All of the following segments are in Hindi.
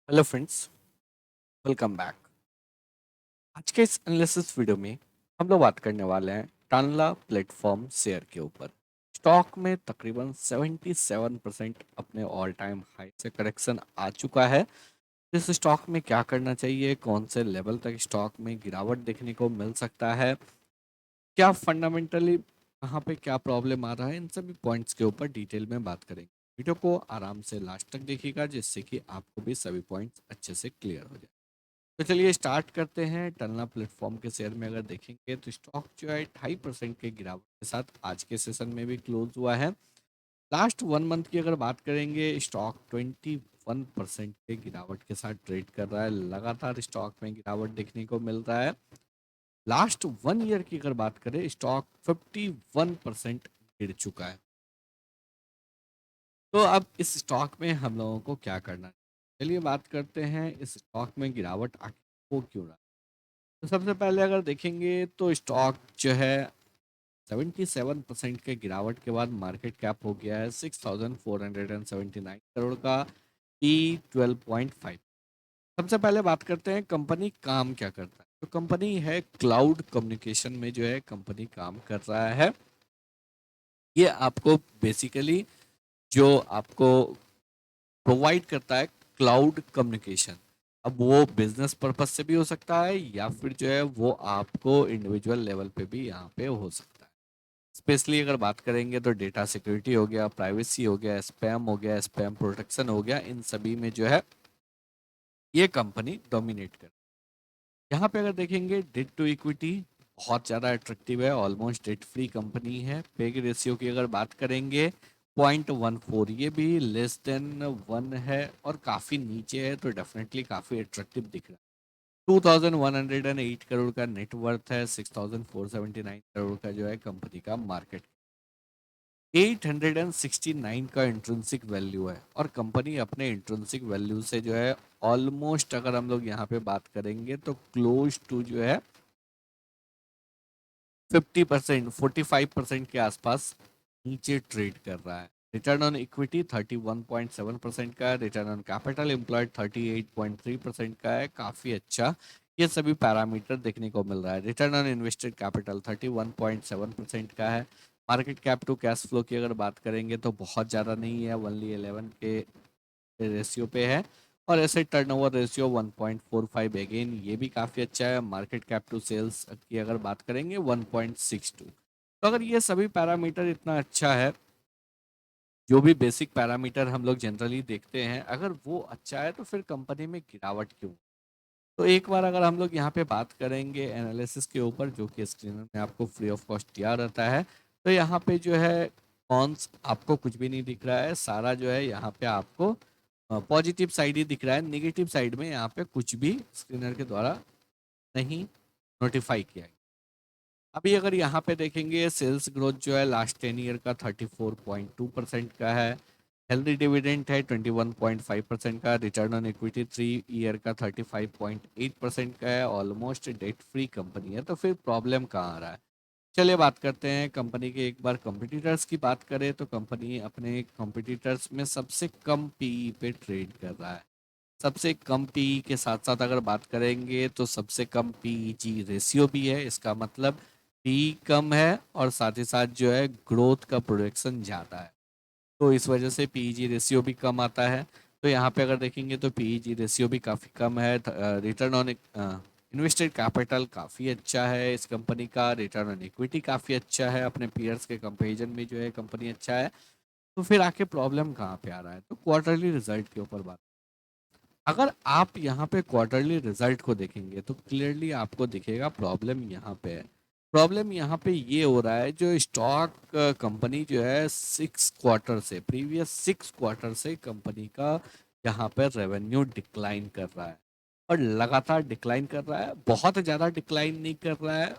Hello friends, welcome back. आज के इस एनालिसिस वीडियो में हम लोग बात करने वाले हैं टानला प्लेटफॉर्म शेयर के ऊपर। स्टॉक में तकरीबन 77% अपने ऑल टाइम हाई से करेक्शन आ चुका है। इस स्टॉक में क्या करना चाहिए, कौन से लेवल तक स्टॉक में गिरावट देखने को मिल सकता है, क्या फंडामेंटली कहाँ पे क्या प्रॉब्लम आ रहा है, इन सभी पॉइंट्स के ऊपर डिटेल में बात करेंगे। वीडियो को आराम से लास्ट तक देखिएगा जिससे कि आपको भी सभी पॉइंट्स अच्छे से क्लियर हो जाए। तो चलिए स्टार्ट करते हैं। टलना प्लेटफॉर्म के शेयर में अगर देखेंगे तो स्टॉक जो है 2.5% के गिरावट के साथ आज के सेशन में भी क्लोज हुआ है। लास्ट 1 मंथ की अगर बात करेंगे, स्टॉक 21% के गिरावट के साथ ट्रेड कर रहा है। लगातार स्टॉक में गिरावट देखने को मिल रहा है। लास्ट 1 ईयर की अगर बात करें, स्टॉक 51% गिर चुका है। तो अब इस स्टॉक में हम लोगों को क्या करना है, चलिए बात करते हैं इस स्टॉक में गिरावट आखिर हो क्यों रहा है। तो सबसे पहले अगर देखेंगे तो स्टॉक जो है 77% के गिरावट के बाद मार्केट कैप हो गया है 6479 करोड़ का, पी 12.5। सबसे पहले बात करते हैं कंपनी काम क्या करता है। तो कंपनी है क्लाउड कम्युनिकेशन में जो है कंपनी काम कर रहा है। ये आपको बेसिकली जो आपको प्रोवाइड करता है क्लाउड कम्युनिकेशन। अब वो बिजनेस पर्पस से भी हो सकता है या फिर जो है वो आपको इंडिविजुअल लेवल पे भी यहाँ पे हो सकता है। स्पेशली अगर बात करेंगे तो डेटा सिक्योरिटी हो गया, प्राइवेसी हो गया, स्पैम हो गया, स्पैम प्रोटेक्शन हो गया, इन सभी में जो है ये कंपनी डोमिनेट कर। यहाँ पे अगर देखेंगे डेट टू इक्विटी बहुत ज़्यादा अट्रैक्टिव है, ऑलमोस्ट डेट फ्री कंपनी है। पे की रेशियो की अगर बात करेंगे 0.14, ये भी लेस देन 1 है और काफ़ी नीचे है, तो डेफिनेटली काफ़ी अट्रैक्टिव दिख रहा है। 2108 करोड़ का नेट वर्थ है, 6479 करोड़ का जो है कंपनी का मार्केट, 869 का इंट्रिंसिक वैल्यू है। और कंपनी अपने इंट्रिंसिक वैल्यू से जो है ऑलमोस्ट अगर हम लोग यहाँ पे बात करेंगे तो क्लोज टू जो है 50%, 45% के आसपास नीचे ट्रेड कर रहा है। रिटर्न ऑन इक्विटी 31.7% का है, रिटर्न ऑन कैपिटल एम्प्लॉयड 38.3% का है, काफ़ी अच्छा ये सभी पैरामीटर देखने को मिल रहा है। रिटर्न ऑन इन्वेस्टेड कैपिटल 31.7% का है। Market cap to cash flow की अगर बात करेंगे तो बहुत ज़्यादा नहीं है, ओनली 11 के रेशियो पे है। और एसेट टर्नओवर रेशियो 1.45, अगेन ये भी काफ़ी अच्छा है। मार्केट कैप टू सेल्स की अगर बात करेंगे 1.62। तो अगर ये सभी पैरामीटर इतना अच्छा है, जो भी बेसिक पैरामीटर हम लोग जनरली देखते हैं, अगर वो अच्छा है तो फिर कंपनी में गिरावट क्यों। तो एक बार अगर हम लोग यहाँ पे बात करेंगे एनालिसिस के ऊपर, जो कि स्क्रीन में आपको फ्री ऑफ कॉस्ट दिया रहता है, तो यहाँ पे जो है कॉन्स आपको कुछ भी नहीं दिख रहा है, सारा जो है यहाँ पे आपको पॉजिटिव साइड ही दिख रहा है। नेगेटिव साइड में यहाँ पे कुछ भी स्क्रीनर के द्वारा नहीं नोटिफाई किया गया। अभी अगर यहाँ पे देखेंगे सेल्स ग्रोथ जो है लास्ट 10 ईयर का 34.2% का है। हेल्दी डिविडेंड है 21.5% का। रिटर्न ऑन इक्विटी 3 ईयर का 35.8% का है। ऑलमोस्ट डेट फ्री कंपनी है, तो फिर प्रॉब्लम कहाँ आ रहा है। चलिए बात करते हैं कंपनी के, एक बार कंपटीटर्स की बात करें तो कंपनी अपने कंपटीटर्स में सबसे कम पीई पे ट्रेड कर रहा है। सबसे कम पीई के साथ साथ अगर बात करेंगे तो सबसे कम पीईजी रेशियो भी है। इसका मतलब पीई कम है और साथ ही साथ जो है ग्रोथ का प्रोजेक्शन ज़्यादा है, तो इस वजह से पीईजी रेशियो भी कम आता है। तो यहाँ पे अगर देखेंगे तो पीईजी रेशियो भी काफ़ी कम है। रिटर्न ऑन इन्वेस्टेड कैपिटल काफ़ी अच्छा है इस कंपनी का। रिटर्न ऑन इक्विटी काफ़ी अच्छा है, अपने पीयर्स के कंपेरिजन में जो है कंपनी अच्छा है। तो फिर आके प्रॉब्लम कहाँ पे आ रहा है, तो क्वार्टरली रिजल्ट के ऊपर बात। अगर आप यहाँ पे क्वार्टरली रिजल्ट को देखेंगे तो क्लियरली आपको दिखेगा प्रॉब्लम यहाँ पे है। प्रॉब्लम यहाँ पे ये हो रहा है, जो स्टॉक कंपनी जो है 6 क्वार्टर से, प्रीवियस 6 क्वार्टर से कंपनी का यहाँ पे रेवेन्यू डिक्लाइन कर रहा है। और लगातार डिक्लाइन कर रहा है, बहुत ज़्यादा डिक्लाइन नहीं कर रहा है।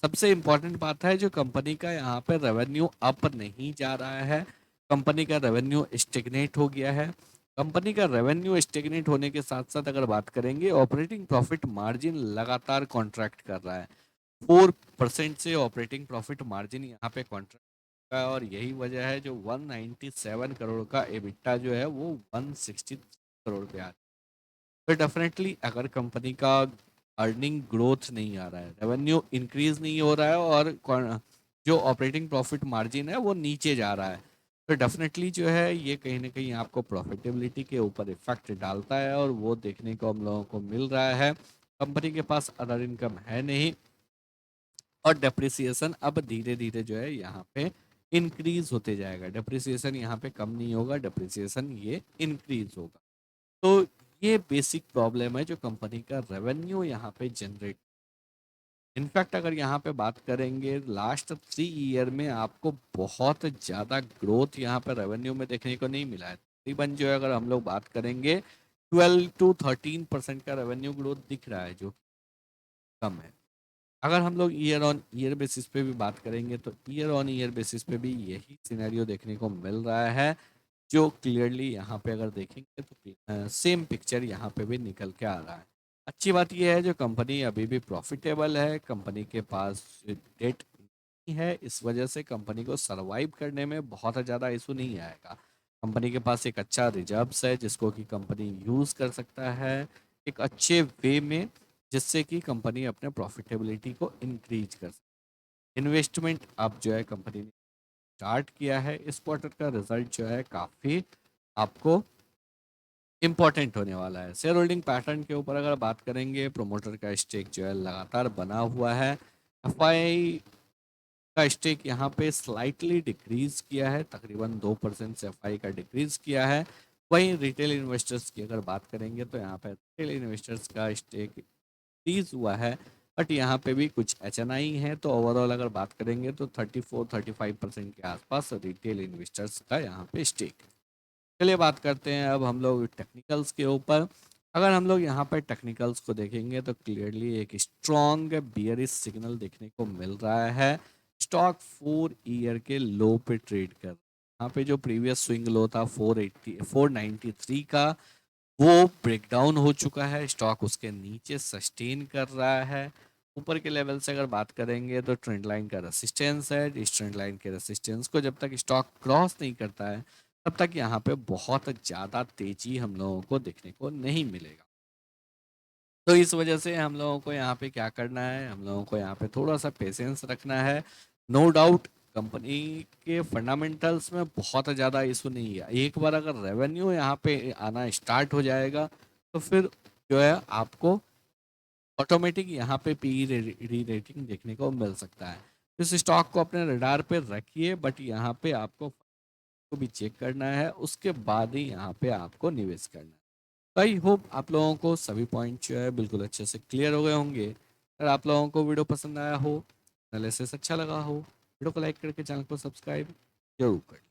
सबसे इम्पोर्टेंट बात है, जो कंपनी का यहाँ पे रेवेन्यू अप नहीं जा रहा है, कंपनी का रेवेन्यू स्टेगनेट हो गया है। कंपनी का रेवेन्यू स्टेगनेट होने के साथ साथ अगर बात करेंगे, ऑपरेटिंग प्रॉफिट मार्जिन लगातार कॉन्ट्रैक्ट कर रहा है। 4% से ऑपरेटिंग प्रॉफिट मार्जिन यहाँ पे कॉन्ट्रैक्ट का, और यही वजह है जो 197 करोड़ का एबिटा जो है वो 160 करोड़ पे आ रहा है। तो डेफिनेटली अगर कंपनी का अर्निंग ग्रोथ नहीं आ रहा है, रेवेन्यू इंक्रीज नहीं हो रहा है और जो ऑपरेटिंग प्रॉफिट मार्जिन है वो नीचे जा रहा है, तो डेफिनेटली जो है ये कहीं ना कहीं आपको प्रॉफिटेबिलिटी के ऊपर इफेक्ट डालता है, और वो देखने को हम लोगों को मिल रहा है। कंपनी के पास अदर इनकम है नहीं, और डेप्रिसिएशन अब धीरे धीरे जो है यहाँ पे इंक्रीज होते जाएगा। डेप्रिसिएशन यहाँ पे कम नहीं होगा, डेप्रिसिएशन ये इंक्रीज होगा। तो ये बेसिक प्रॉब्लम है जो कंपनी का रेवेन्यू यहाँ पे जनरेट। इनफैक्ट अगर यहाँ पे बात करेंगे लास्ट 3 ईयर में आपको बहुत ज़्यादा ग्रोथ यहाँ पे रेवेन्यू में देखने को नहीं मिला है। तकरीबन जो है अगर हम लोग बात करेंगे 12 to 13% का रेवेन्यू ग्रोथ दिख रहा है, जो कम है। अगर हम लोग ईयर ऑन ईयर बेसिस पे भी बात करेंगे तो ईयर ऑन ईयर बेसिस पे भी यही सिनेरियो देखने को मिल रहा है, जो क्लियरली यहाँ पे अगर देखेंगे तो सेम पिक्चर यहाँ पे भी निकल के आ रहा है। अच्छी बात यह है जो कंपनी अभी भी प्रॉफिटेबल है, कंपनी के पास डेट नहीं है, इस वजह से कंपनी को सरवाइव करने में बहुत ज़्यादा इशू नहीं आएगा। कंपनी के पास एक अच्छा रिजर्व्स है जिसको कि कंपनी यूज़ कर सकता है एक अच्छे वे में, जिससे कि कंपनी अपने प्रॉफिटेबिलिटी को इंक्रीज कर सके। इन्वेस्टमेंट अब जो है कंपनी ने स्टार्ट किया है, इस क्वार्टर का रिजल्ट जो है काफ़ी आपको इम्पोर्टेंट होने वाला है। शेयर होल्डिंग पैटर्न के ऊपर अगर बात करेंगे, प्रोमोटर का स्टेक जो है लगातार बना हुआ है। एफआई का स्टेक यहाँ पे स्लाइटली डिक्रीज किया है, तकरीबन 2% से एफआई का डिक्रीज किया है। वहीं रिटेल इन्वेस्टर्स की अगर बात करेंगे तो यहाँ पे रिटेल इन्वेस्टर्स का स्टेक डिक्रीज हुआ है, बट यहाँ पे भी कुछ एचएनआई है, तो ओवरऑल अगर बात करेंगे तो 34-35% के आसपास रिटेल इन्वेस्टर्स का यहाँ पे स्टेक है। चलिए बात करते हैं अब हम लोग टेक्निकल्स के ऊपर। अगर हम लोग यहाँ पर टेक्निकल्स को देखेंगे तो क्लियरली एक स्ट्रॉन्ग बियरिश सिग्नल देखने को मिल रहा है। स्टॉक 4 ईयर के लो पे ट्रेड कर, यहाँ पे जो प्रीवियस स्विंग लो था 493 का, वो ब्रेक डाउन हो चुका है। स्टॉक उसके नीचे सस्टेन कर रहा है। ऊपर के लेवल से अगर बात करेंगे तो ट्रेंड लाइन का रेसिस्टेंस है, इस ट्रेंड लाइन के रेसिस्टेंस को जब तक स्टॉक क्रॉस नहीं करता है तब तक यहाँ पे बहुत ज़्यादा तेजी हम लोगों को देखने को नहीं मिलेगा। तो इस वजह से हम लोगों को यहाँ पे क्या करना है, हम लोगों को यहाँ पे थोड़ा सा पेशेंस रखना है। नो डाउट कंपनी के फंडामेंटल्स में बहुत ज़्यादा इशू नहीं है। एक बार अगर रेवेन्यू यहाँ पे आना स्टार्ट हो जाएगा तो फिर जो है आपको ऑटोमेटिक यहाँ पे पी री रेटिंग देखने को मिल सकता है। इस स्टॉक को अपने रडार पे रखिए, बट यहाँ पे आपको को भी चेक करना है, उसके बाद ही यहाँ पे आपको निवेश करना है। तो आई होप आप लोगों को सभी पॉइंट जो है बिल्कुल अच्छे से क्लियर हो गए होंगे। अगर आप लोगों को वीडियो पसंद आया हो, एनालिसिस अच्छा लगा हो, वीडियो को लाइक करके चैनल को सब्सक्राइब जरूर करें।